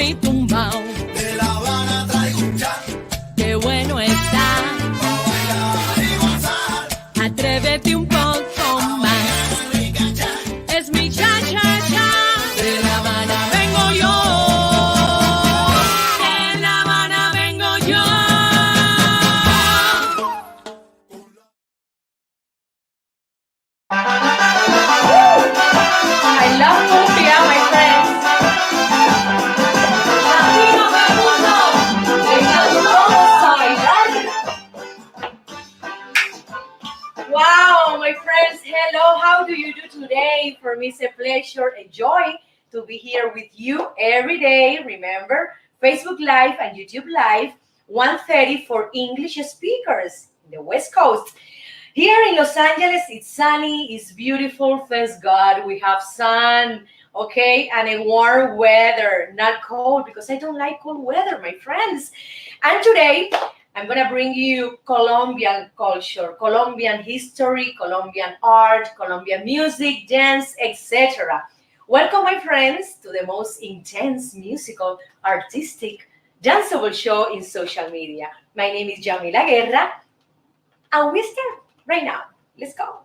y tumbao. De La Habana traigo un chat. Qué bueno está. Pa' bailar y gozar. Atrévete un poco más. Es mi cha-cha-cha. De La Habana vengo yo. De La Habana vengo yo. I love Colombia, my friends. Latino me gusto. Venga, todos a bailar. Wow, my friends, hello. How do you do today? For me, it's a pleasure, a joy to be here with you every day. Remember, Facebook Live and YouTube Live, 1:30 for English speakers in the West Coast. Here in Los Angeles, it's sunny, it's beautiful, thanks God. We have sun, okay, and a warm weather, not cold, because I don't like cold weather, my friends. And today, I'm gonna bring you Colombian culture, Colombian history, Colombian art, Colombian music, dance, etc. Welcome, my friends, to the most intense musical, artistic, danceable show in social media. My name is Yamila Guerra, and we start right now. Let's go.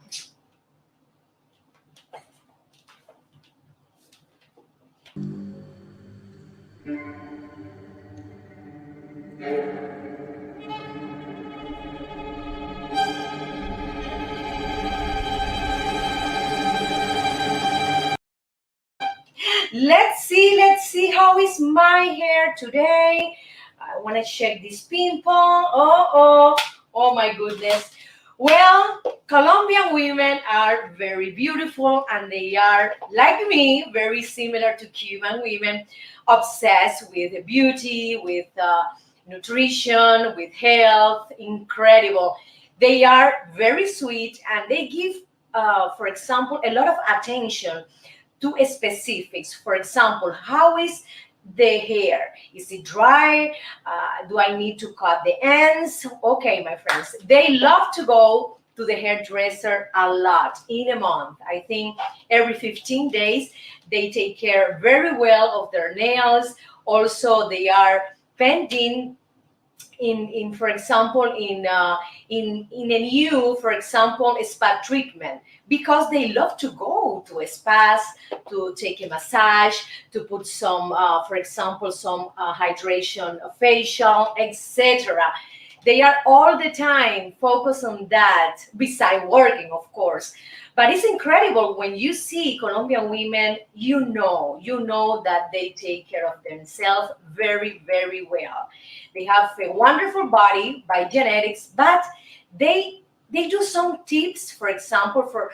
Let's see how is my hair today. I want to check this pimple. Oh my goodness. Well, Colombian women are very beautiful, and they are, like me, very similar to Cuban women, obsessed with beauty, with nutrition, with health. Incredible. They are very sweet, and they give, for example, a lot of attention to specifics. For example, how is the hair? Is it dry? Do I need to cut the ends? Okay, my friends, they love to go to the hairdresser a lot in a month. I think every 15 days they take care very well of their nails. Also, they are pending in for example in a new, for example, spa treatment, because they love to go to spas to take a massage, to put some for example some hydration facial, etc. They are all the time focused on that, beside working, of course. But it's incredible when you see Colombian women, you know that they take care of themselves very, very well. They have a wonderful body by genetics, but they do some tips. For example, for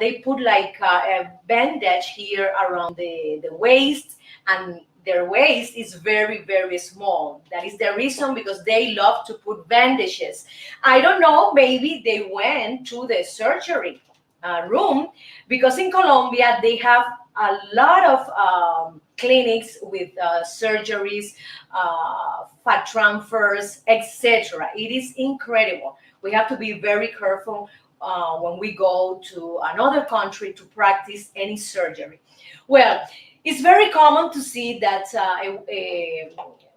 they put like a bandage here around the waist, and their waist is very, very small. That is the reason, because they love to put bandages. I don't know, maybe they went to the surgery room, because in Colombia they have a lot of clinics with surgeries, fat transfers, etc. It is incredible. We have to be very careful when we go to another country to practice any surgery. Well, it's very common to see that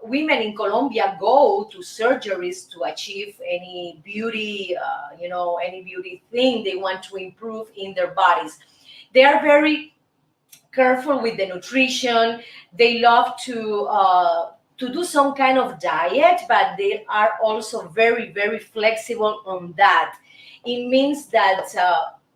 women in Colombia go to surgeries to achieve any beauty, any beauty thing they want to improve in their bodies. They are very careful with the nutrition. They love to do some kind of diet, but they are also very, very flexible on that. It means that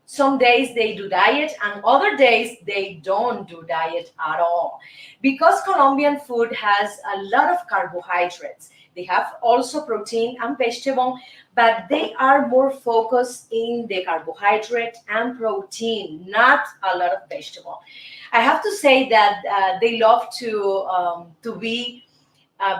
some days they do diet, and other days they don't do diet at all, because Colombian food has a lot of carbohydrates. They have also protein and vegetable, but they are more focused in the carbohydrate and protein, not a lot of vegetable. I have to say that they love to be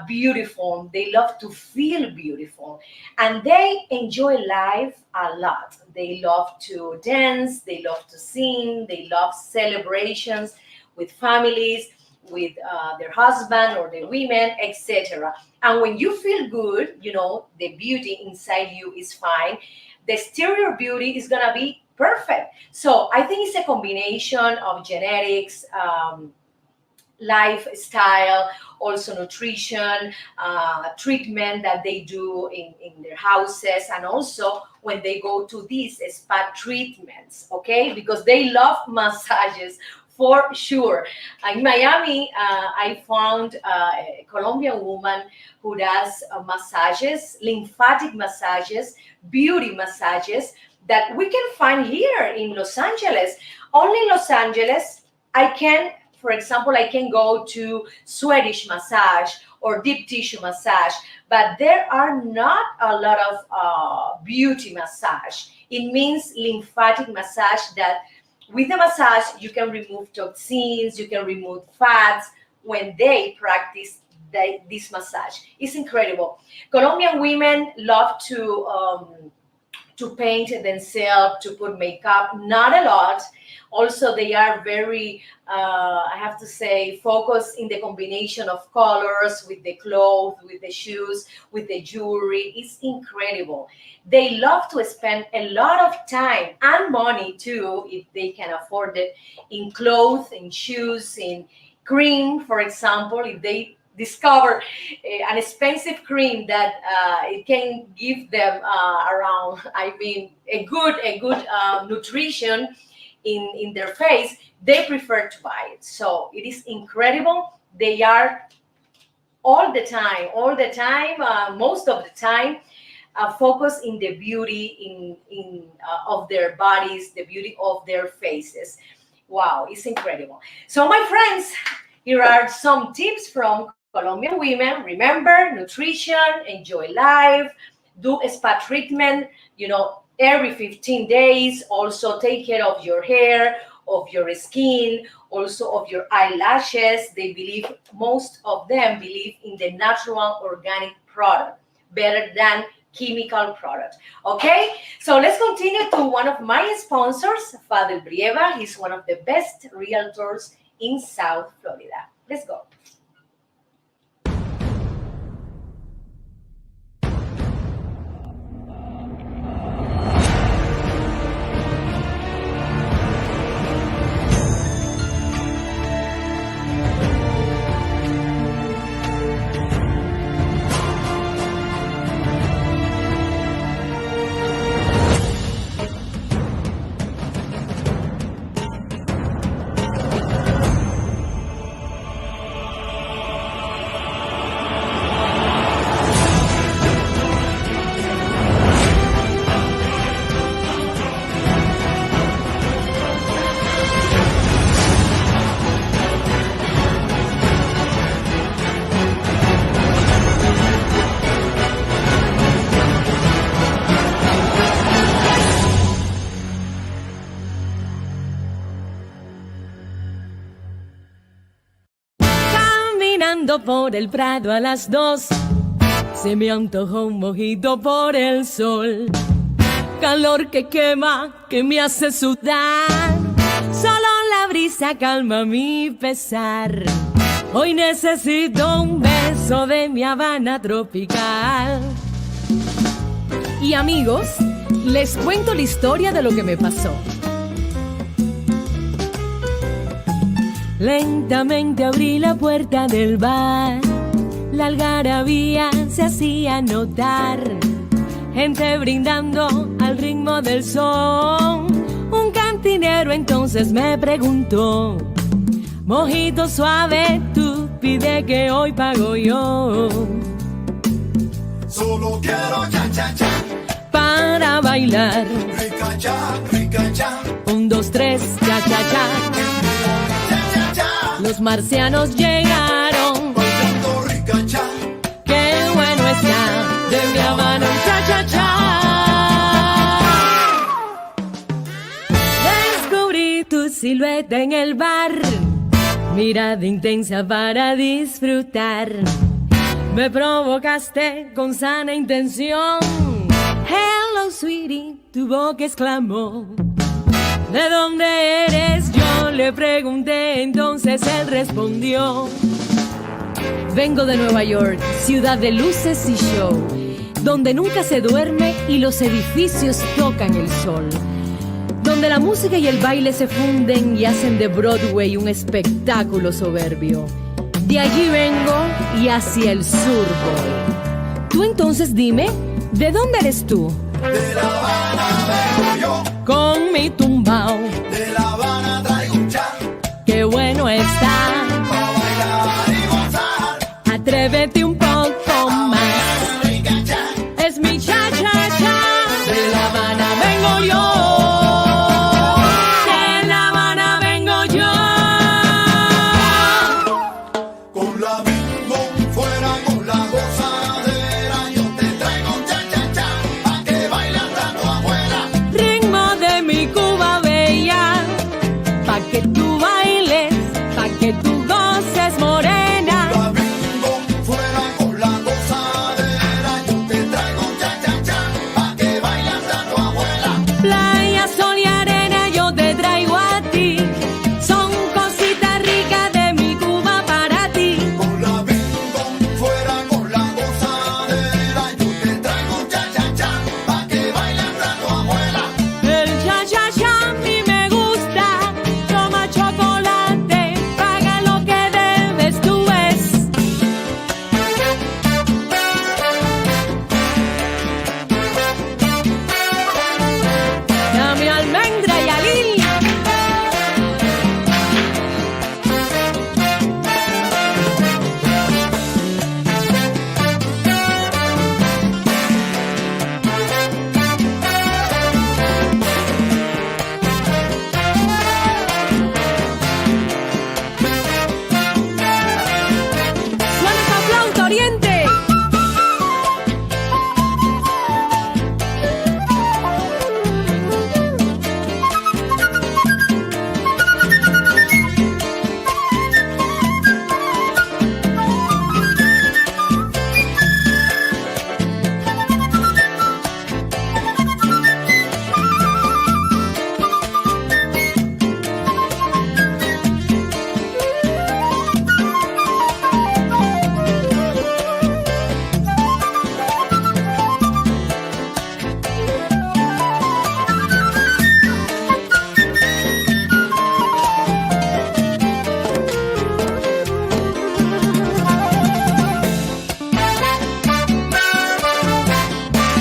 beautiful. They love to feel beautiful, and they enjoy life a lot. They love to dance, they love to sing, they love celebrations with families, with their husband or the women, etc. And when you feel good, the beauty inside you is fine. The exterior beauty is gonna be perfect. So I think it's a combination of genetics, lifestyle, also nutrition, treatment that they do in their houses, and also when they go to these spa treatments, okay? Because they love massages for sure. In Miami, I found a Colombian woman who does massages, lymphatic massages, beauty massages that we can find here in Los Angeles. Only in Los Angeles, for example, I can go to Swedish massage or deep tissue massage, but there are not a lot of beauty massage. It means lymphatic massage, that with the massage, you can remove toxins, you can remove fats when they practice this massage. It's incredible. Colombian women love to paint themselves, to put makeup, not a lot. Also, they are very, I have to say, focused in the combination of colors with the clothes, with the shoes, with the jewelry. It's incredible. They love to spend a lot of time and money too, if they can afford it, in clothes, in shoes, in cream, for example. If they discover an expensive cream that it can give them around, a good nutrition in their face, they prefer to buy it. So it is incredible. They are all the time, most of the time, focus in the beauty of their bodies, the beauty of their faces. Wow, it's incredible. So my friends, here are some tips from Colombian women. Remember, nutrition, enjoy life, do a spa treatment, every 15 days. Also take care of your hair, of your skin, also of your eyelashes. Most of them believe in the natural organic product better than chemical product. Okay, so let's continue to one of my sponsors, Father Brieva. He's one of the best realtors in South Florida. Let's go. Por el Prado a las 2, se me antojó un mojito por el sol. Calor que quema, que me hace sudar. Solo la brisa calma mi pesar. Hoy necesito un beso de mi Habana tropical. Y amigos, les cuento la historia de lo que me pasó. Lentamente abrí la puerta del bar, la algarabía se hacía notar, gente brindando al ritmo del son. Un cantinero entonces me preguntó: mojito suave, tú pide que hoy pago yo. Solo quiero cha cha cha para bailar. Rica cha. 1, 2, 3, cha cha cha. Los marcianos llegaron, Bailando rica cha. qué bueno está, de mi Habana un cha-cha-cha. Descubrí tu silueta en el bar, mirada intensa para disfrutar. Me provocaste con sana intención. Hello, sweetie, tu boca exclamó. ¿De dónde eres? Yo le pregunté, entonces él respondió: vengo de Nueva York, ciudad de luces y show, donde nunca se duerme y los edificios tocan el sol, donde donde la música y el baile se funden y hacen de Broadway un espectáculo soberbio. De allí vengo y hacia el sur voy. Tú entonces dime, ¿de dónde eres tú? De La Habana vengo yo, Con mi tumbao, de La Habana traigo un cha, qué bueno está. pa' bailar y gozar. Atrévete un poco más. Rica cha, Es mi cha-cha-cha. De La Habana vengo yo. De La Habana vengo yo. con la bingo fuera con la gozadera. Yo te traigo un cha cha cha, pa' que bailes hasta tu abuela. Ritmo de mi Cuba bella. Pa' que tú bailes, pa' que tú goces, morena. La bingo fuera con la gozadera. Yo te traigo un cha cha cha, pa' que bailes hasta tu abuela. Playa, sol y arena yo te traigo a ti. Son cositas ricas de mi Cuba para ti. Con la bingo fuera con la gozadera. Yo te traigo un cha cha cha, pa' que bailes hasta tu abuela. El cha-cha-cha a mí me gusta. Toma chocolate, paga lo que debes, tú ves. Dame almendra y alil. Suena esa flauta, Oriente.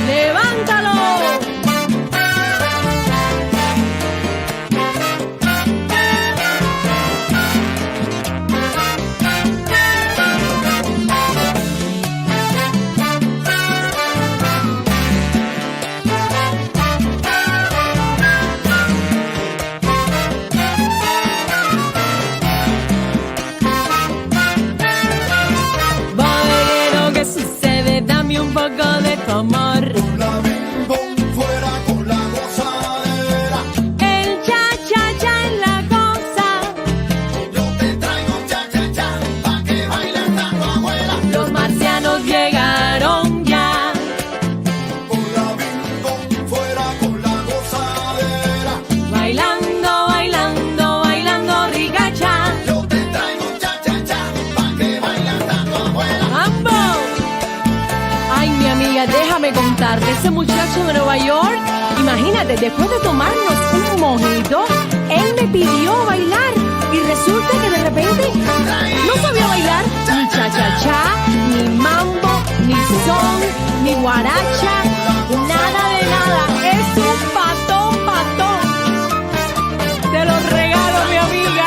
Levántalo. Baile lo que sucede, dame un poco de tu amor. Con la bingo fuera con la gozadera. El cha-cha-cha es la cosa. Yo te traigo un cha cha cha, pa' que bailes hasta tu abuela. Los marcianos llegaron ya. Con la bingo fuera con la gozadera. Bailando, bailando, bailando ricacha. Yo te traigo un cha cha cha, pa' que bailes hasta tu abuela. ¡Mambo! Ay, mi amiga, déjame contarte. Ese muchacho de Nueva York, imagínate, después de tomarnos un mojito, él me pidió bailar. Y resulta que de repente no sabía bailar ni cha-cha-cha, ni mambo, ni son, ni guaracha, nada de nada. Es un patón, patón. Te lo regalo, mi amiga.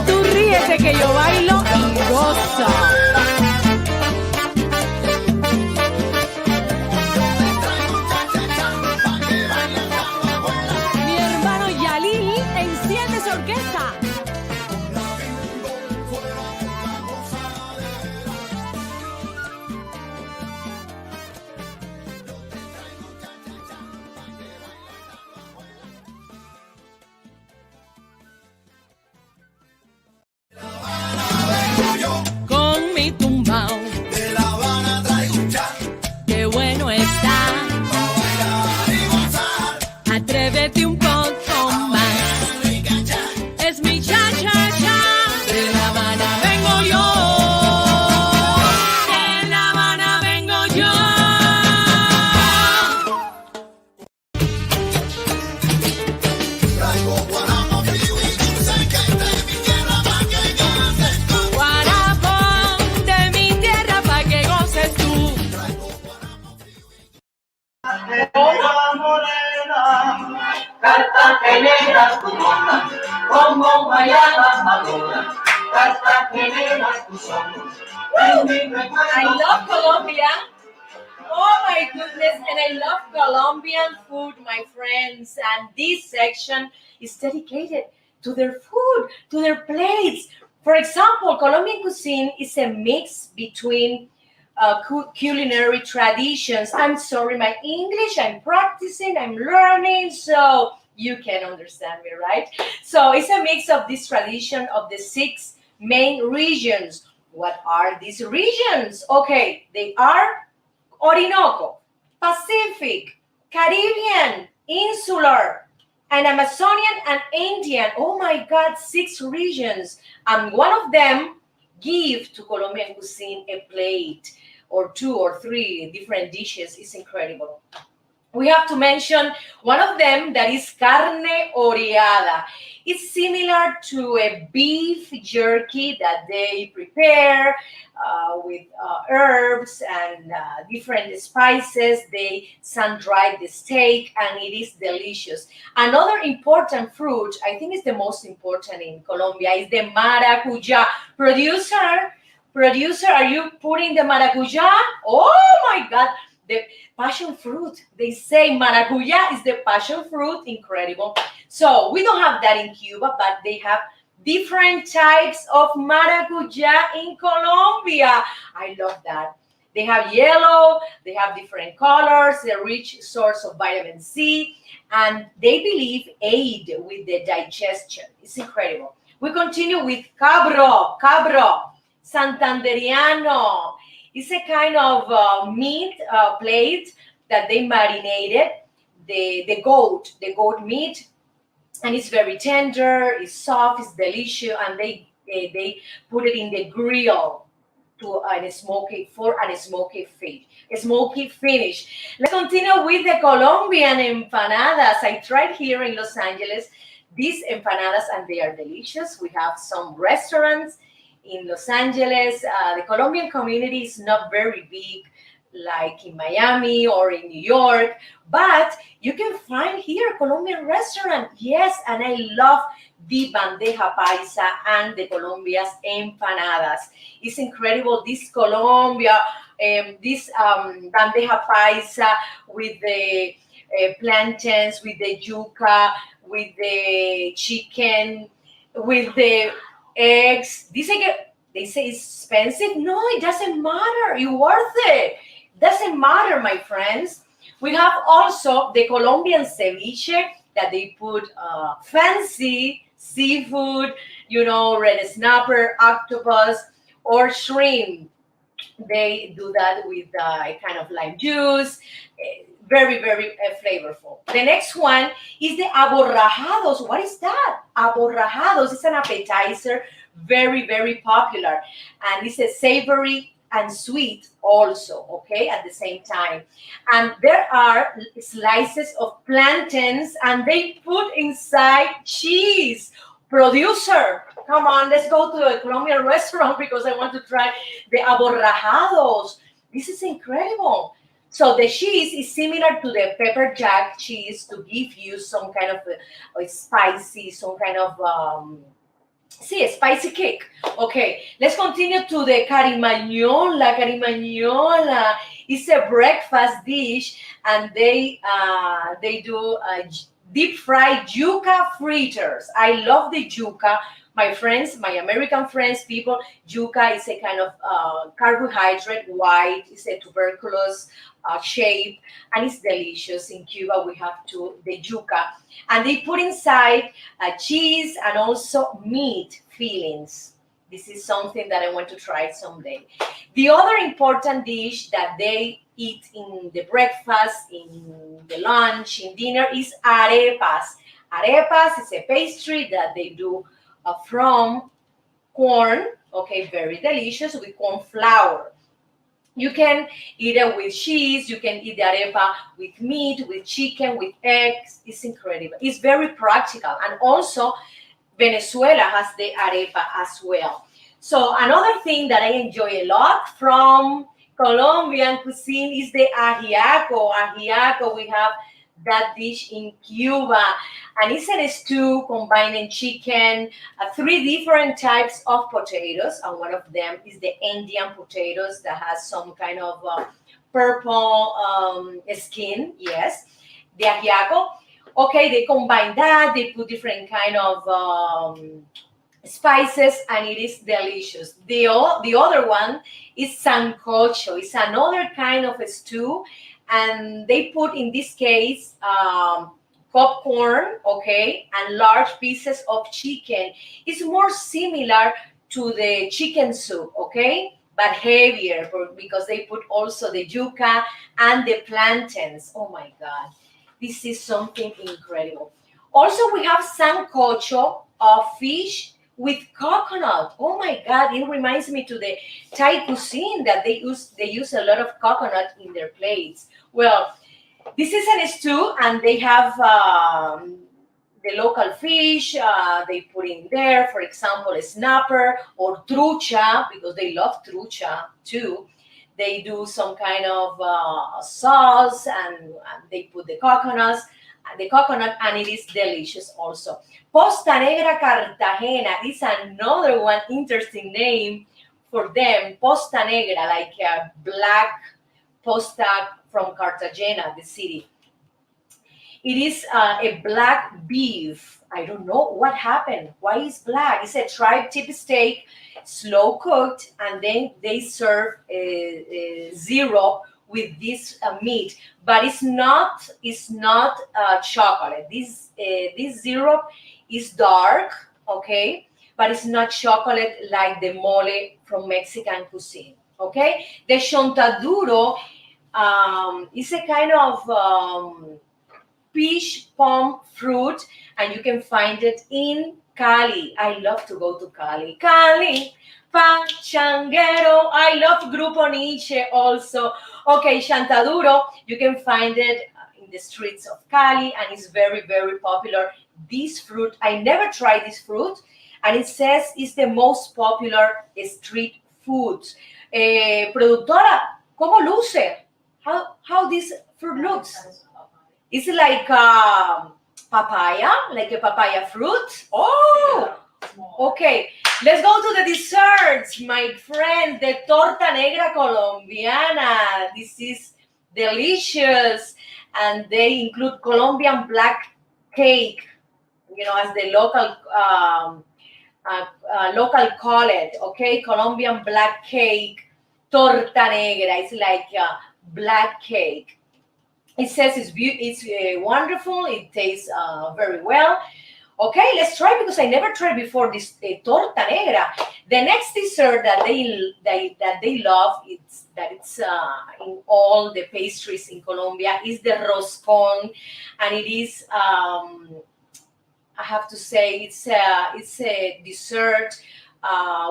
Tú ríete que yo bailo y gozo. Traigo guaramo frío y dulce que es de mi tierra pa' que goces tú. Guarapo de mi tierra pa' que goces tú. Cartagenera tu mona, como guayaba madura. Cartagenera tu son. I love Colombia. Oh my goodness, and I love Colombian food, my friends. And this section is dedicated to their food, to their plates. For example, Colombian cuisine is a mix between culinary traditions. I'm sorry, my English, I'm practicing, I'm learning, so you can understand me, right? So it's a mix of this tradition of the 6 main regions. What are these regions? Okay, they are Orinoco, Pacific, Caribbean, Insular, and Amazonian and Indian. Oh my God, 6 regions. And one of them give to Colombian cuisine a plate or 2 or 3 different dishes. It's incredible. We have to mention one of them that is carne oreada. It's similar to a beef jerky that they prepare with herbs and different spices. They sun-dry the steak and it is delicious. Another important fruit, I think is the most important in Colombia, is the maracuya. Producer, are you putting the maracuya? Oh my God, the passion fruit. They say maracuya is the passion fruit. Incredible. So we don't have that in Cuba, but they have different types of maracuya in Colombia. I love that. They have yellow, they have different colors, they're rich source of vitamin C, and they believe aid with the digestion. It's incredible. We continue with cabro, Santanderiano. It's a kind of meat plate that they marinated the goat meat, and it's very tender, it's soft, it's delicious, and they put it in the grill to a smoky finish. Let's continue with the Colombian empanadas. I tried here in Los Angeles these empanadas, and they are delicious. We have some restaurants in Los Angeles. The Colombian community is not very big like in Miami or in New York, but you can find here a Colombian restaurant. Yes, and I love the bandeja paisa and the Colombia's empanadas. It's incredible, this Colombia, this bandeja paisa with the plantains, with the yuca, with the chicken, with the eggs. They say it's expensive. No, it doesn't matter. It's worth it. Doesn't matter, my friends. We have also the Colombian ceviche that they put fancy seafood, red snapper, octopus, or shrimp. They do that with a kind of lime juice. Very, very flavorful. The next one is the aborrajados. What is that? Aborrajados is an appetizer, very, very popular. And it's a savory and sweet also, okay, at the same time. And there are slices of plantains and they put inside cheese. Producer, come on, let's go to a Colombian restaurant because I want to try the aborrajados. This is incredible. So the cheese is similar to the pepper jack cheese to give you some kind of a spicy, some kind of a spicy kick. Okay, let's continue to the carimañola. Carimañola is a breakfast dish, and they do deep fried yuca fritters. I love the yuca. My friends, my American friends, people, yuca is a kind of carbohydrate, white, it's a tuberculous shape, and it's delicious. In Cuba, we have the yuca. And they put inside cheese and also meat fillings. This is something that I want to try someday. The other important dish that they eat in the breakfast, in the lunch, in dinner is arepas. Arepas is a pastry that they do from corn, okay, very delicious, with corn flour. You can eat it with cheese. You can eat the arepa with meat, with chicken, with eggs. It's incredible. It's very practical. And also, Venezuela has the arepa as well. So another thing that I enjoy a lot from Colombian cuisine is the ajiaco. Ajiaco, we have that dish in Cuba, and it's a stew combining chicken, three different types of potatoes, and one of them is the Indian potatoes that has some kind of purple skin. Yes, the ajiaco. Okay, they combine that. They put different kind of spices, and it is delicious. The other one is sancocho. It's another kind of a stew, and they put in this case popcorn, okay, and large pieces of chicken. It's more similar to the chicken soup, okay, but heavier because they put also the yuca and the plantains. Oh my God, this is something incredible. Also, we have sancocho of fish with coconut. Oh my God, it reminds me to the Thai cuisine that they use a lot of coconut in their plates. Well, this is a stew, and they have the local fish. They put in there, for example, a snapper or trucha, because they love trucha too. They do some kind of sauce, and they put the coconut, and it is delicious also. Posta Negra Cartagena is another one interesting name for them. Posta Negra, like a black posta from Cartagena, the city. It is a black beef. I don't know what happened. Why is black? It's a tri-tip steak, slow cooked, and then they serve a zero with this meat. But it's not chocolate. This syrup is dark, okay, but it's not chocolate like the mole from Mexican cuisine, okay. The chontaduro is a kind of peach palm fruit, and you can find it in Cali. I love to go to Cali. Cali, Pachanguero. I love Grupo Nietzsche also. Okay, chontaduro, you can find it in the streets of Cali, and it's very, very popular. This fruit, I never tried this fruit, and it says it's the most popular street food. Productora, ¿cómo luce? How this fruit looks? It's like papaya, like a papaya fruit. Oh, okay. Let's go to the desserts, my friend. The torta negra colombiana. This is delicious, and they include Colombian black cake, as the local call it. Okay, Colombian black cake, torta negra. It's like black cake. It says it's wonderful. It tastes very well. Okay, let's try, because I never tried before this torta negra. The next dessert that they love, it's in all the pastries in Colombia, is the roscon, and it is I have to say it's a dessert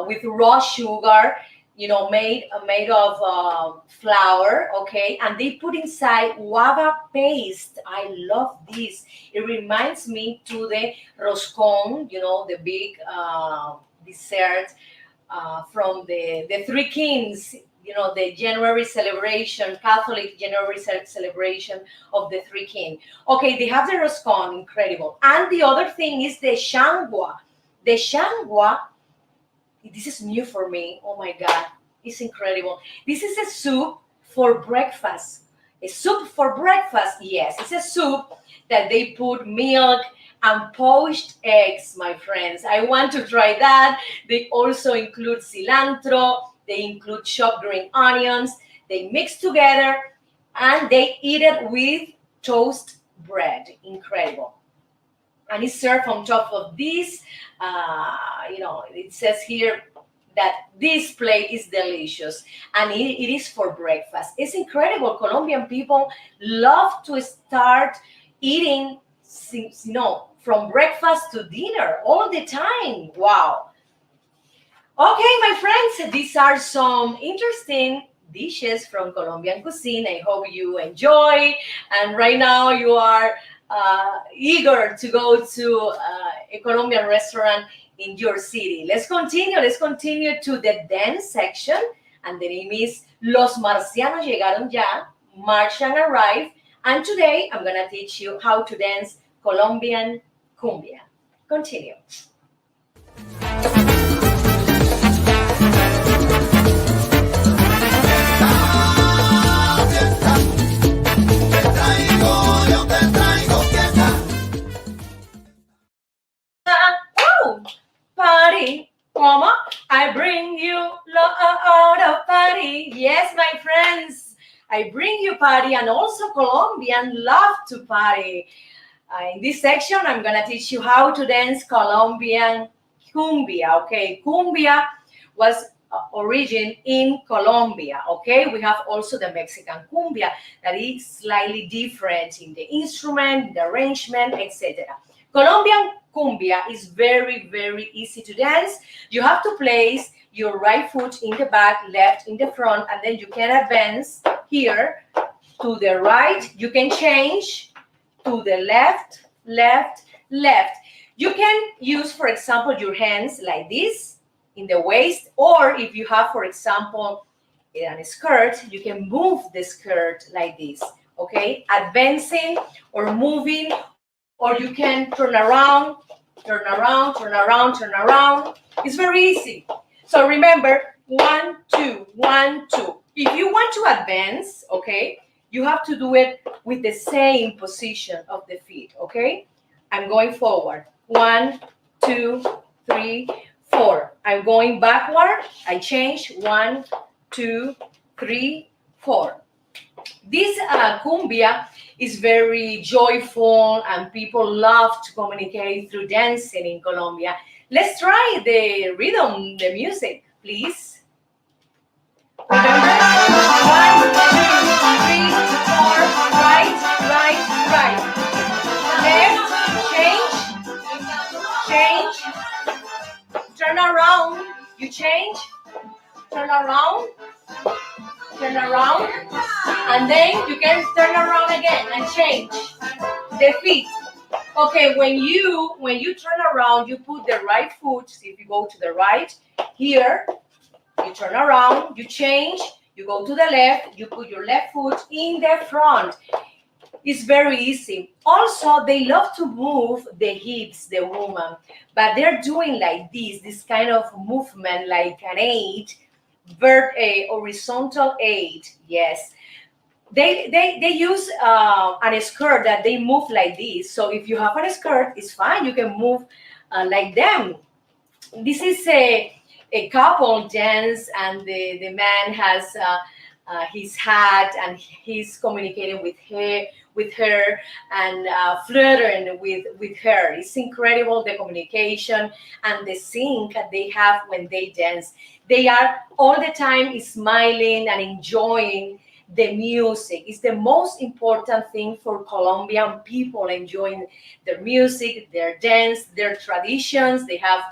with raw sugar, made of flour, okay, and they put inside guava paste. I love this. It reminds me to the roscon, the big dessert from the Three Kings, the January celebration, Catholic January celebration of the Three Kings. Okay, they have the roscon, incredible. And the other thing is the shangua. The shangua, this is new for me. Oh my God, it's incredible. This is a soup for breakfast. A soup for breakfast, yes. It's a soup that they put milk and poached eggs, my friends. I want to try that. They also include cilantro. They include chopped green onions. They mix together, and they eat it with toast bread. Incredible. And it's served on top of this. It says here that this plate is delicious, and it is for breakfast. It's incredible. Colombian people love to start eating, from breakfast to dinner all the time. Wow. Okay, my friends, these are some interesting dishes from Colombian cuisine. I hope you enjoy. And right now you are eager to go to a Colombian restaurant in your city. Let's continue. Let's continue to the dance section. And the name is Los Marcianos Llegaron Ya. Martian arrived. And today I'm going to teach you how to dance Colombian cumbia. Continue. Oh, party, mama, I bring you out of party. Yes, my friends, I bring you party, and also Colombian love to party. In this section, I'm gonna teach you how to dance Colombian cumbia. Okay, cumbia was origin in Colombia. Okay, we have also the Mexican cumbia that is slightly different in the instrument, the arrangement, etc. Colombian cumbia is very, very easy to dance. You have to place your right foot in the back, left in the front, and then you can advance here to the right. You can change to the left, left, left. You can use, for example, your hands like this in the waist, or if you have, for example, a skirt, you can move the skirt like this, okay? Advancing or moving, or you can turn around, turn around, turn around, turn around. It's very easy. So remember, 1, 2, 1, 2. If you want to advance, okay, you have to do it with the same position of the feet, okay? I'm going forward. 1, 2, 3, 4. I'm going backward. I change. 1, 2, 3, 4. This cumbia is very joyful and people love to communicate through dancing in Colombia. Let's try the rhythm, the music, please. Remember? 1, 2, 3, 4, right, right, right. Left, change, turn around, you change, turn around, and then you can turn around again and change the feet. Okay, when you turn around, you put the right foot. See, if you go to the right here, you turn around, you change, you go to the left, you put your left foot in the front. It's very easy. Also, they love to move the hips, the woman, but they're doing like this kind of movement, like an 8, a horizontal 8. Yes, they use a skirt that they move like this. So if you have a skirt, it's fine. You can move like them. This is a couple dance, and the man has his hat, and he's communicating with her and flirting with her. It's incredible, the communication and the sync that they have when they dance. They are all the time smiling and enjoying the music. It's the most important thing for Colombian people, enjoying their music, their dance, their traditions. They have,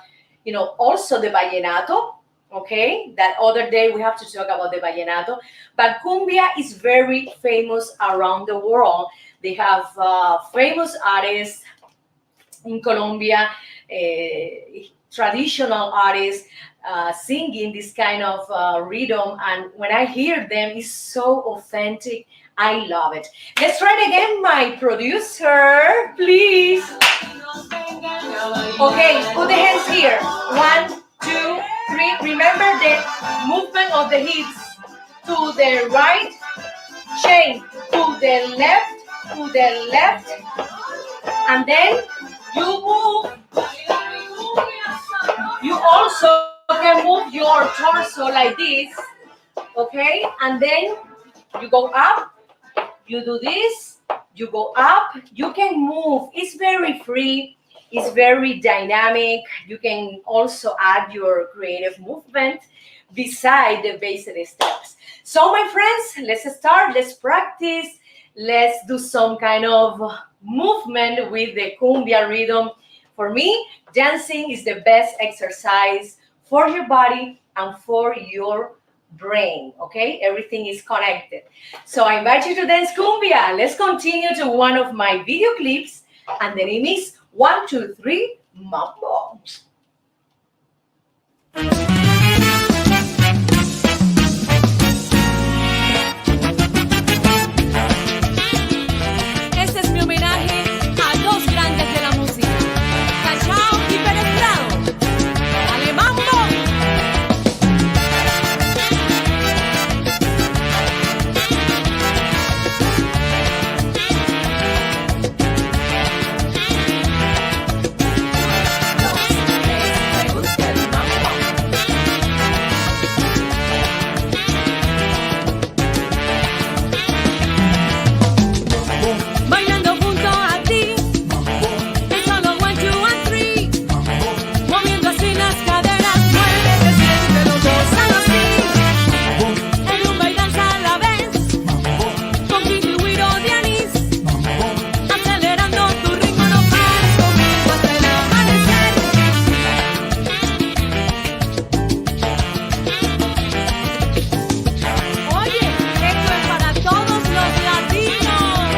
also the vallenato. Okay, that other day we have to talk about the vallenato. But cumbia is very famous around the world. They have famous artists in Colombia, traditional artists singing this kind of rhythm. And when I hear them, it's so authentic. I love it. Let's try it again, my producer, please. Okay, put the hands here. 1, 2, 3. Remember the movement of the hips. To the right, change. To the left, and then you move. You also can move your torso like this, okay? And then you go up, you do this, you go up, you can move. It's very free. It's very dynamic. You can also add your creative movement beside the basic steps. So my friends, let's start. Let's practice. Let's do some kind of movement with the cumbia rhythm. For me, dancing is the best exercise for your body and for your brain, okay? Everything is connected. So I invite you to dance cumbia. Let's continue to one of my video clips, and the name is 1, 2, 3, Mambo. Este es mi homenaje a dos grandes de la música, Cachao y Pérez Prado. ¡Dale, mambo! Me gusta el mambo. Bailando junto a ti, es solo 1, 2 and 3. Moviendo así las caderas, muévete, siéntelo, gózalo así. En rumba y danza a la vez, con Kiki, Guiro de anís. Acelerando tu ritmo, no pares conmigo hasta el amanecer. Oye, esto es para todos los latinos.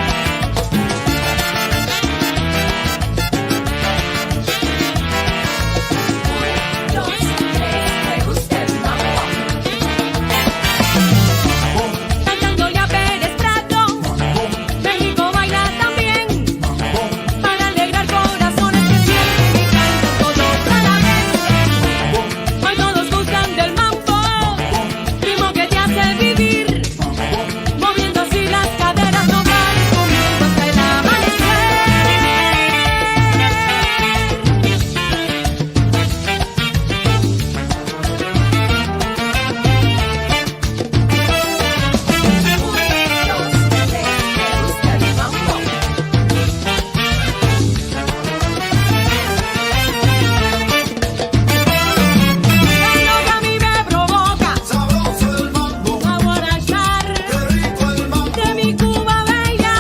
Me gusta el mambo. Cantándole a Pérez Prado, México baila también, para alegrar corazones que sienten y cantan todos a la vez. Hoy todos gustan del mambo, ritmo que te hace vivir, moviendo así las caderas, no pares conmigo hasta el amanecer. Me gusta el mambo. Es lo que a mí me provoca Sabroso el mambo, a borrachar qué rico el mambo. de mi Cuba bella.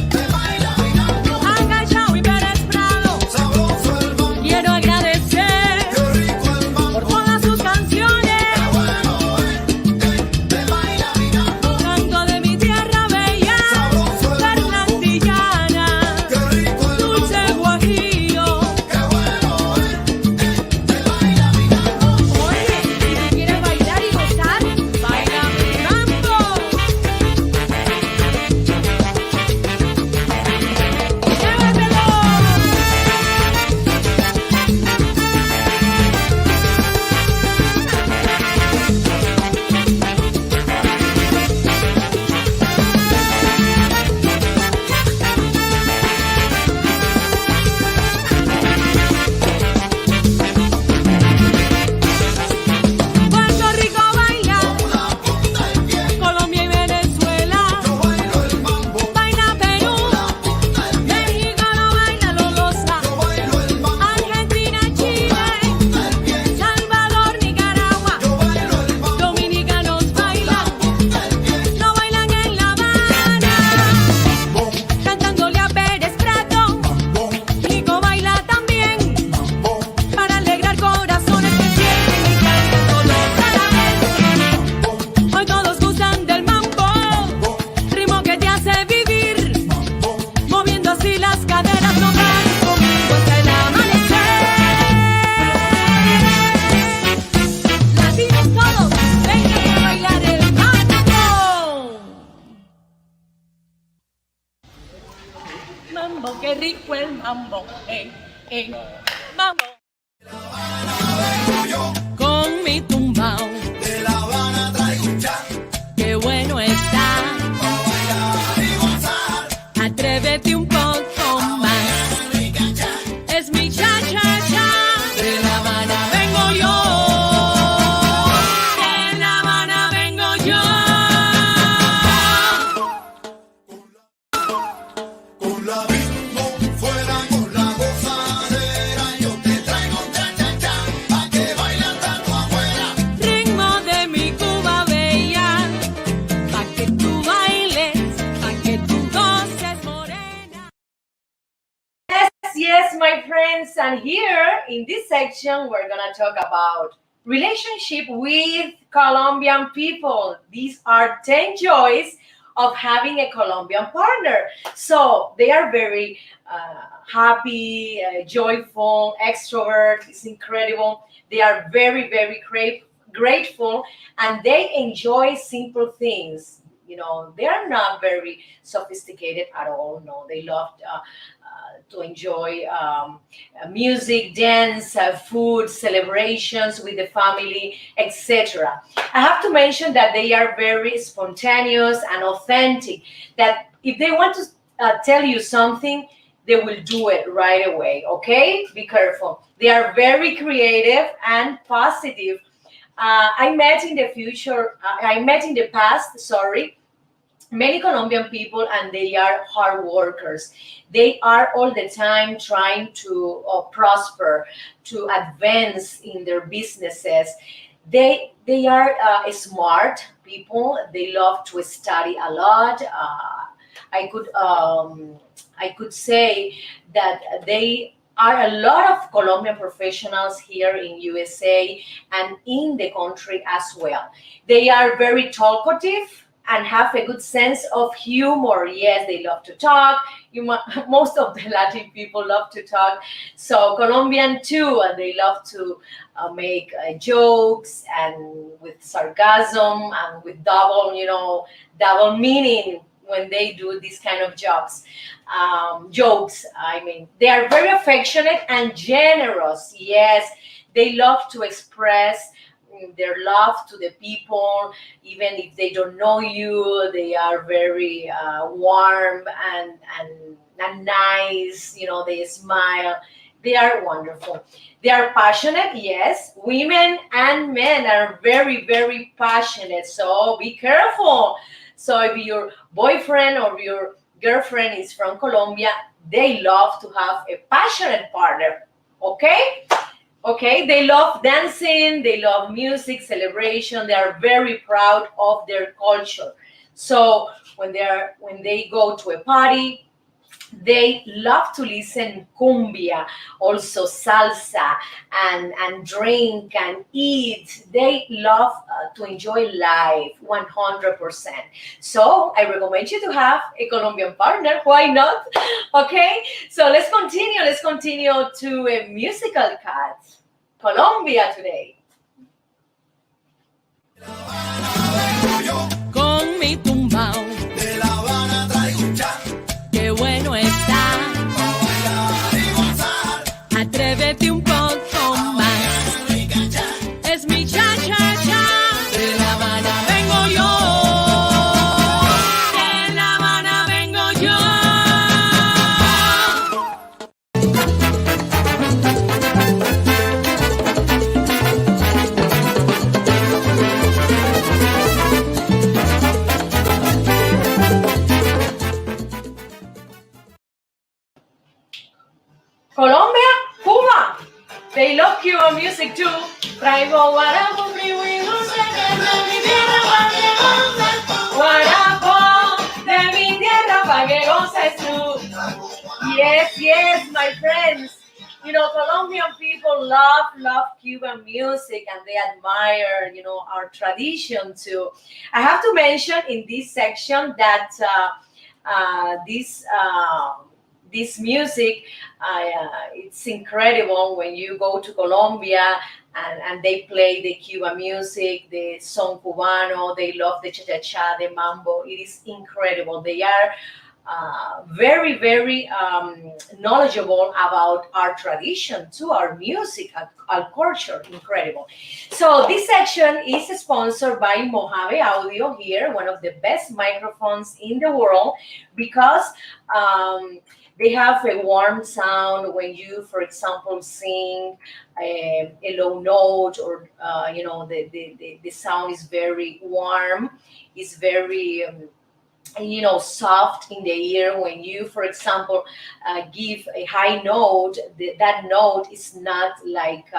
Te baila bailando. A Cachao y Pérez Prado Sabroso el mambo, quiero agradecer qué rico el mambo. por todas sus canciones. Te baila bailando. Canto de mi tierra bella, Sabroso el mambo, Fernandillana, qué rico el mambo. dulce guajiro. Qué bueno te baila bailando. Oye, si tú quieres bailar y gozar, baila mi mambo. ¡Llévatelo! Puerto Rico baila, La punta del pie, Colombia y Venezuela, yo bailo el mambo. baila Perú, La punta del pie, México lo baila, lo goza, yo bailo el mambo. Argentina, Chile, Punta del pie, Salvador, Nicaragua, yo bailo el mambo. dominicanos bailan, Punta del pie, lo bailan en La Habana, cantándole a Pérez Prado, Rico baila también, para alegrar corazones que sienten y cantan todos a la vez. Hoy todos gustan del mambo, ritmo que te hace vivir, moviendo así las caderas, no pares conmigo hasta el amanecer. Latinos todos, vengan a bailar el mambo. Mambo, qué rico el mambo, mambo. Con mi tumbao, de La Habana traigo un chat. qué bueno está. Pa' bailar y gozar. Atrévete un poco más. Es mi cha-cha-cha. De La Habana vengo yo. De La Habana vengo yo. Con la bingo fuera con la gozadera, yo te traigo un cha-cha-cha, pa' que baile hasta tu abuela. Ritmo de mi Cuba bella. Pa' que tú bailes, pa' que tú goces, morena. Yes, my friends, and here in this section we're gonna talk about relationship with Colombian people. These are 10 joys of having a Colombian partner. So they are very happy, joyful, extrovert. It's incredible. They are very, very grateful, and they enjoy simple things. You know, they are not very sophisticated at all. No, they love to enjoy music, dance, food, celebrations with the family, etc. I have to mention that they are very spontaneous and authentic. That if they want to tell you something, they will do it right away. Okay, be careful. They are very creative and positive. I met in the past, sorry, many Colombian people, and they are hard workers. They are all the time trying to prosper, to advance in their businesses. They are smart people. They love to study a lot. I could I could say that they are a lot of Colombian professionals here in USA and in the country as well. They are very talkative and have a good sense of humor. Yes, they love to talk. Most of the Latin people love to talk. So Colombian too, and they love to make jokes and with sarcasm and with double meaning when they do these kind of jokes. I mean, they are very affectionate and generous. Yes, they love to express their love to the people, even if they don't know you. They are very warm and nice. You know, they smile. They are wonderful. They are passionate. Yes, women and men are very, very passionate. So be careful. So if your boyfriend or your girlfriend is from Colombia, they love to have a passionate partner. Okay? Okay, they love dancing, they love music, celebration. They are very proud of their culture. So when they go to a party, they love to listen cumbia, also salsa, and drink and eat. They love to enjoy life 100%. So I recommend you to have a Colombian partner. Why not? Okay, so let's continue. Let's continue to a musical cut. Colombia today. Con mi tumbao, De La Habana traigo un cha, qué bueno está. pa' bailar y gozar. Atrévete un poco más. Es mi cha cha cha. De La Habana vengo yo. De La Habana vengo yo. Colombia, Cuba. They love Cuban music too. Traigo guarapo, frío y dulce, que es de mi tierra pa' que goces. Guarapo de mi tierra pa' que goces tú. Yes, yes, my friends. You know, Colombian people love Cuban music, and they admire, our tradition too. I have to mention in this section that this music, it's incredible when you go to Colombia and they play the Cuban music, the son cubano. They love the cha-cha-cha, the mambo. It is incredible. They are very, very knowledgeable about our tradition, to our music, our culture. Incredible. So this section is sponsored by Mojave Audio here, one of the best microphones in the world, because they have a warm sound when you, for example, sing a low note, or the sound is very warm. It's very soft in the ear. When you, for example, give a high note, that note is not like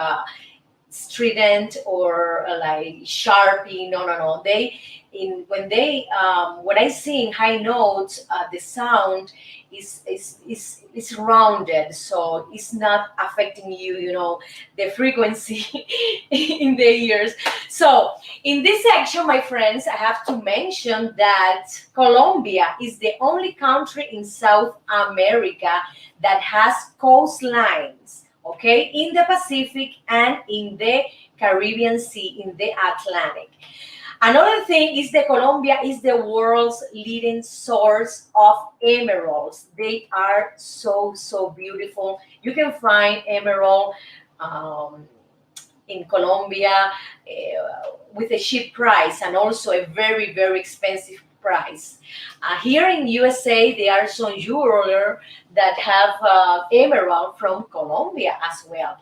strident or like sharpie. No. They in when I sing high notes, the sound is rounded, so it's not affecting you, the frequency in the ears. So in this section, my friends, I have to mention that Colombia is the only country in South America that has coastlines, okay, in the Pacific and in the Caribbean Sea, in the Atlantic. Another thing is that Colombia is the world's leading source of emeralds. They are so, so beautiful. You can find emerald in Colombia with a cheap price and also a very, very expensive price. Here in USA, there are some jewelers that have emerald from Colombia as well.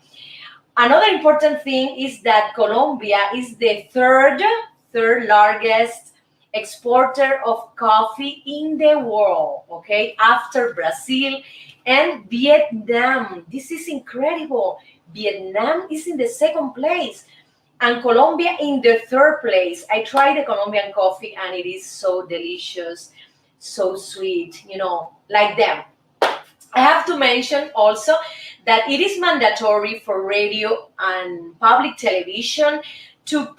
Another important thing is that Colombia is the third largest exporter of coffee in the world, okay, after Brazil and Vietnam. This is incredible. Vietnam is in the second place and Colombia in the third place. I tried the Colombian coffee and it is so delicious, so sweet, like them. I have to mention also that it is mandatory for radio and public television to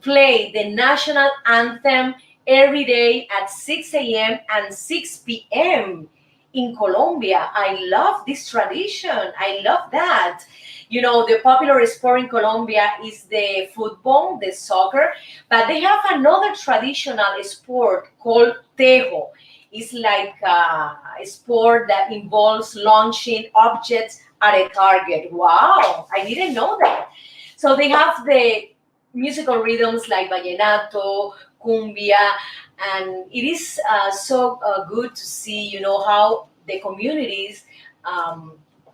play the national anthem every day at 6 a.m. and 6 p.m. in Colombia. I love this tradition. I love that. The popular sport in Colombia is the football, the soccer, but they have another traditional sport called tejo. It's like a sport that involves launching objects at a target. Wow, I didn't know that. So they have the musical rhythms like vallenato, cumbia, and it is so good to see, how the communities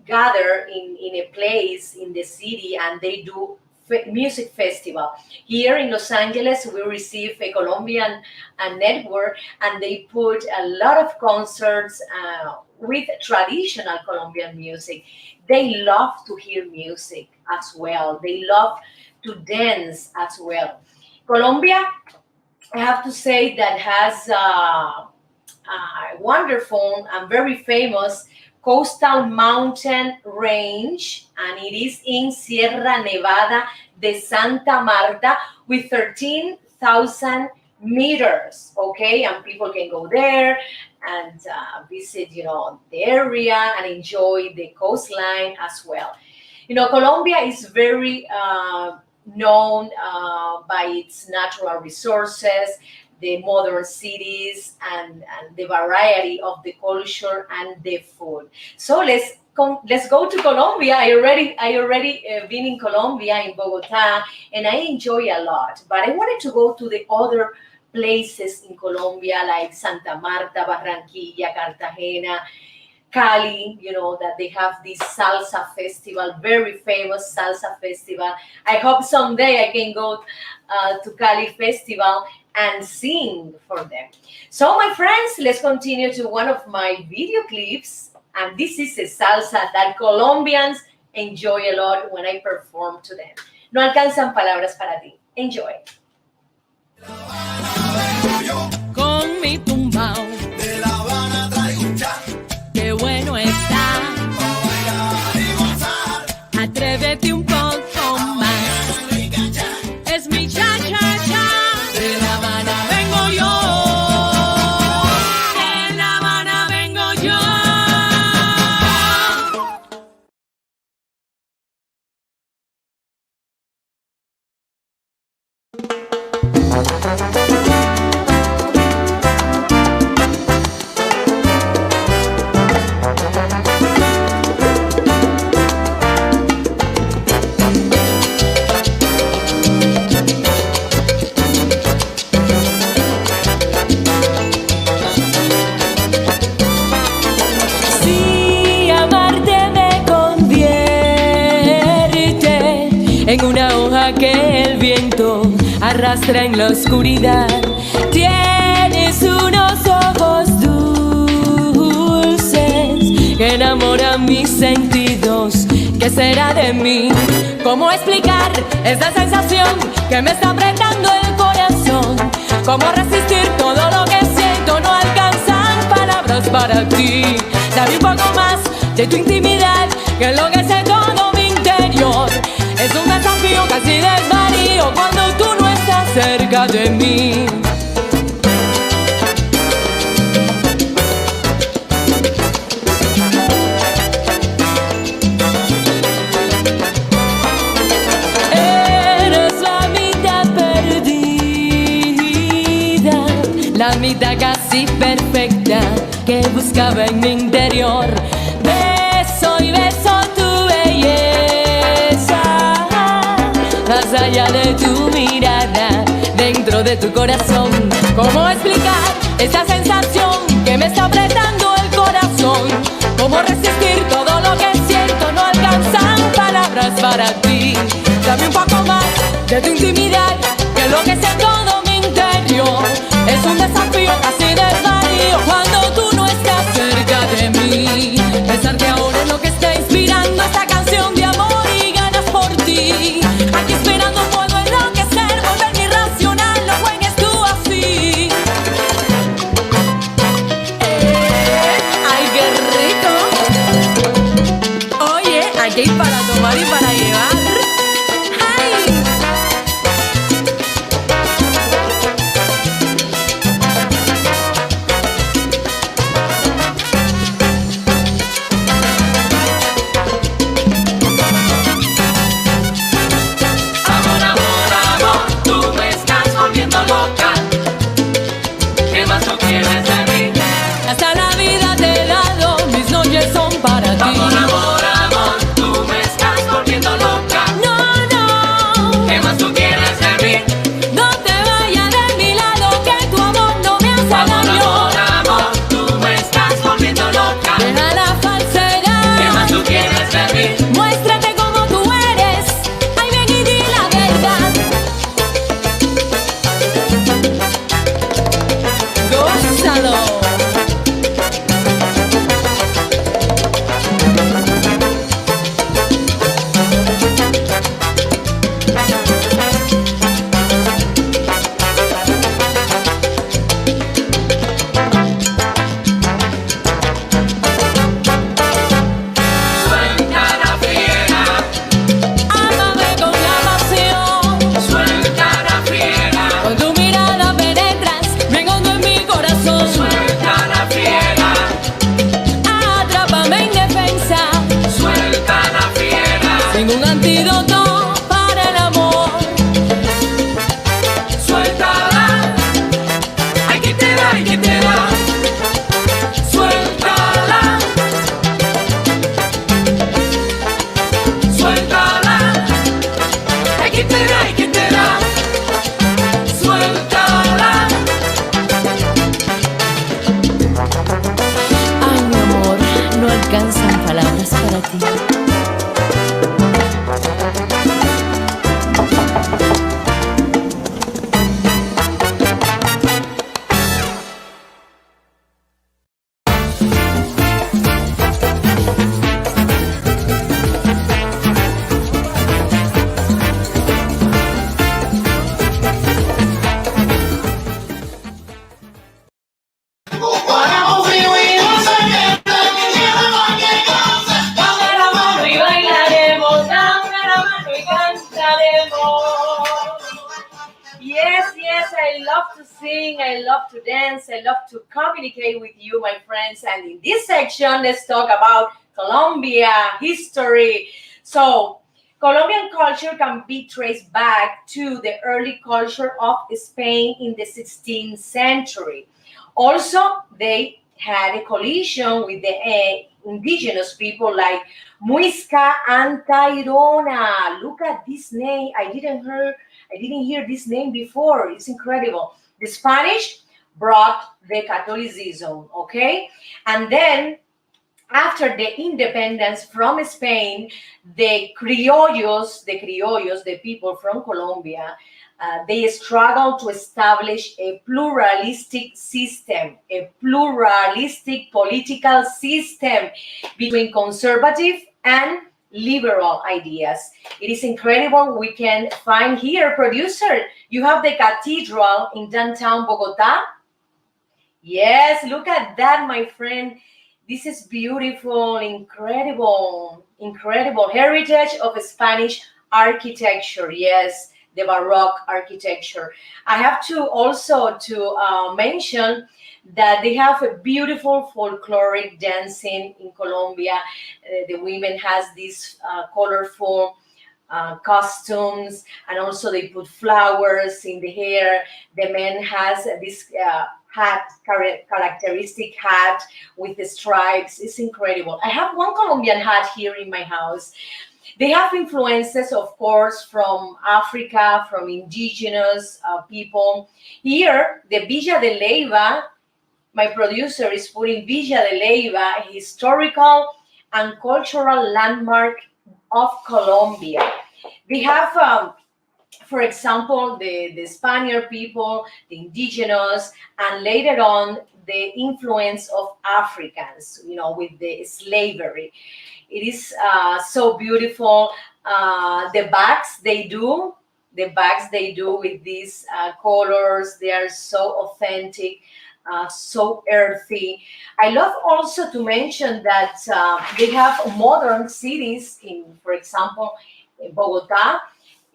gather in a place in the city and they do music festival. Here in Los Angeles, we receive a Colombian network and they put a lot of concerts with traditional Colombian music. They love to hear music as well. They love to dance as well. Colombia, I have to say, that has a wonderful and very famous coastal mountain range, and it is in Sierra Nevada de Santa Marta with 13,000 meters, okay? And people can go there and visit, the area and enjoy the coastline as well. Colombia is very known by its natural resources, the modern cities, and the variety of the culture and the food. So let's go to Colombia. I already been in Colombia, in Bogota, and I enjoy a lot. But I wanted to go to the other places in Colombia like Santa Marta, Barranquilla, Cartagena, Cali, that they have this salsa festival, very famous salsa festival. I hope someday I can go to Cali festival and sing for them. So my friends, let's continue to one of my video clips. And this is a salsa that Colombians enjoy a lot when I perform to them. No alcanzan palabras para ti. Enjoy. Con mi tumbao, De La Habana traigo un cha, qué bueno está. pa' bailar y gozar. Atrévete un poco más. Rica cha, Es mi cha-cha-cha. De La Habana vengo yo. De La Habana vengo yo. Si amarte me convierte en una hoja que el viento arrastra en la oscuridad. Tienes unos ojos dulces que enamoran mis sentidos. ¿Qué será de mí? ¿Cómo explicar esa sensación que me está apretando el corazón? corazón. ¿Cómo resistir todo lo que siento? No alcanzan palabras para ti. Dame un poco más de tu intimidad, que enloquece todo mi interior. Es un desafío, casi desvarío cuando tú no estás cerca de mí. Eres la mitad perdida, la mitad casi perfecta que buscaba en mi interior. Beso y beso tu belleza, más allá de tu mirada, dentro de tu corazón. ¿Cómo explicar esa sensación que me está apretando el corazón? ¿Cómo resistir todo lo que siento? No alcanzan palabras para ti. Dame un poco más de tu intimidad, que lo que en todo mi interior. Es un desafío, casi desvarío cuando tú no estás cerca de mí. Pensar que ahora es lo que está inspirando esta canción de amor y ganas por ti. Aquí esperando puedo enloquecer, volverme irracional, no juegues tú así. ¡Ay, qué rico! Oye, aquí hay para tomar y para llevar. Hasta la vida te he dado, mis noches son para ti. Amor, amor, amor, tú me estás volviendo loca. No, no, ¿Qué más tú quieres de mí? no te vayas de mi lado, que tu amor no me hace Amor, daño. amor, amor, tú me estás volviendo loca. Deja la falsedad, ¿Qué más tú quieres de mí? muéstrate como tú eres. Ay, ven y di la verdad. Gózalo. Suelta la fiera, Ámame con la pasión, suelta la fiera, con tu mirada penetras bien hondo en mi corazón. suelta la fiera, Atrápame en defensa, suelta la fiera, sin un antídoto para el amor. suéltala. Ay, que te da, ay, que te da. Suéltala. Suéltala. Ay, que te da, ay, que te da. Suéltala. Ay, mi amor, no alcanzan palabras para ti. Pagamos frío y no se miente, mi tierra cualquier cosa. Dame la mano y bailaremos, dame la mano y cantaremos. Yes, yes, I love to sing, I love to dance, I love to communicate with you, my friends. And in this section, let's talk about Colombia history. So, Colombian culture can be traced back to the early culture of Spain in the 16th century. Also, they had a collision with the indigenous people like Muisca and Tairona. Look at this name. I didn't hear this name before. It's incredible. The Spanish brought the Catholicism, okay? And then after the independence from Spain, the criollos, the people from Colombia, they struggled to establish a pluralistic system, a pluralistic political system between conservative and liberal ideas. It is incredible. We can find here, producer, you have the cathedral in downtown Bogota. Yes, look at that, my friend. This is beautiful, incredible heritage of Spanish architecture. Yes, the Baroque architecture. I have to also to mention that they have a beautiful folkloric dancing in Colombia. The women has these colorful costumes, and also they put flowers in the hair. The man has this characteristic hat with the stripes. It's incredible. I have one Colombian hat here in my house. They have influences, of course, from Africa, from indigenous people. Here, the Villa de Leyva, my producer is putting Villa de Leyva, a historical and cultural landmark of Colombia. They have, for example, the Spaniard people, the indigenous, and later on the influence of Africans, with the slavery. It is so beautiful. The bags they do with these colors, they are so authentic, so earthy. I love also to mention that they have modern cities for example, in Bogota.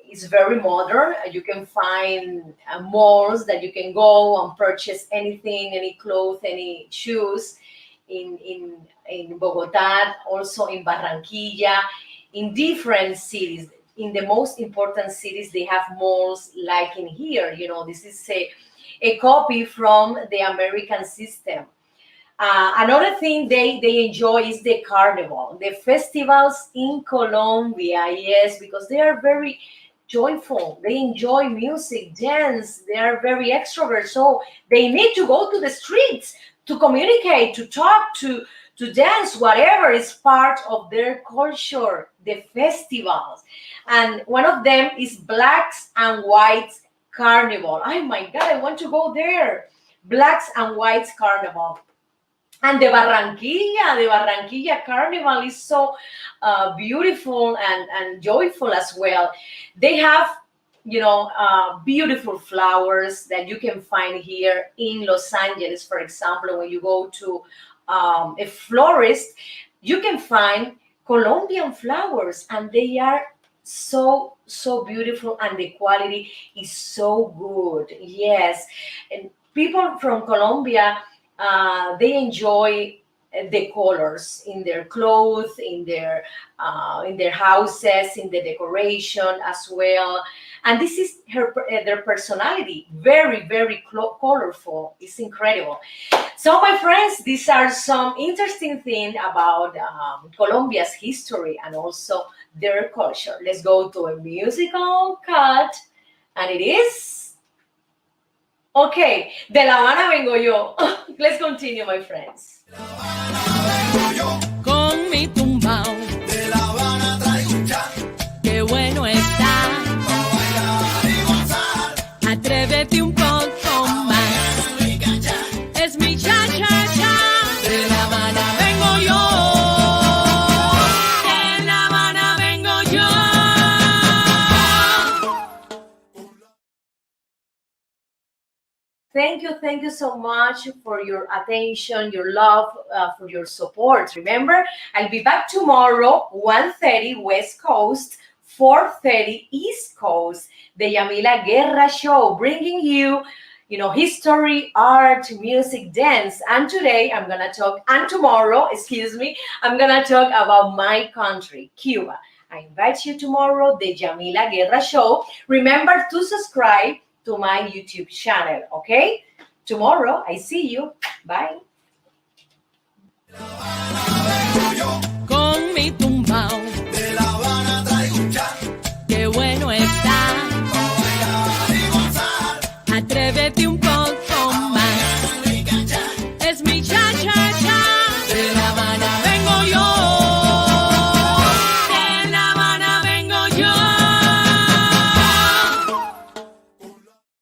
It's very modern. You can find malls that you can go and purchase anything, any clothes, any shoes in Bogota, also in Barranquilla, in different cities. In the most important cities, they have malls like in here. This is a copy from the American system. Another thing they enjoy is the carnival, the festivals in Colombia, yes, because they are very joyful. They enjoy music, dance. They are very extrovert, so they need to go to the streets to communicate, to talk, to dance, whatever is part of their culture, the festivals. And one of them is Blacks and Whites Carnival. Oh my God, I want to go there. Blacks and Whites Carnival. And the Barranquilla Carnival is so beautiful and joyful as well. They have, beautiful flowers that you can find here in Los Angeles. For example, when you go to a florist, you can find Colombian flowers, and they are so beautiful, and the quality is so good. Yes, and people from Colombia, they enjoy the colors in their clothes, in their houses, in the decoration as well. And this is their personality, very colorful. It's incredible. So, my friends, these are some interesting things about Colombia's history and also their culture. Let's go to a musical cut, and it is okay. De La Habana vengo yo. Let's continue, my friends. Con mi tumbao, De La Habana traigo un chat, qué bueno está. para bailar y gozar. Atrévete un poco más. Es mi cha-cha-cha. De La Habana vengo yo. De La Habana vengo yo. Thank you so much for your attention, your love, for your support. Remember, I'll be back tomorrow, 1:30 West Coast, 4:30 East Coast, the Yamila Guerra Show, bringing you, history, art, music, dance. And today tomorrow, I'm gonna talk about my country, Cuba. I invite you tomorrow, the Yamila Guerra Show. Remember to subscribe to my YouTube channel, okay? Tomorrow, I see you. Bye.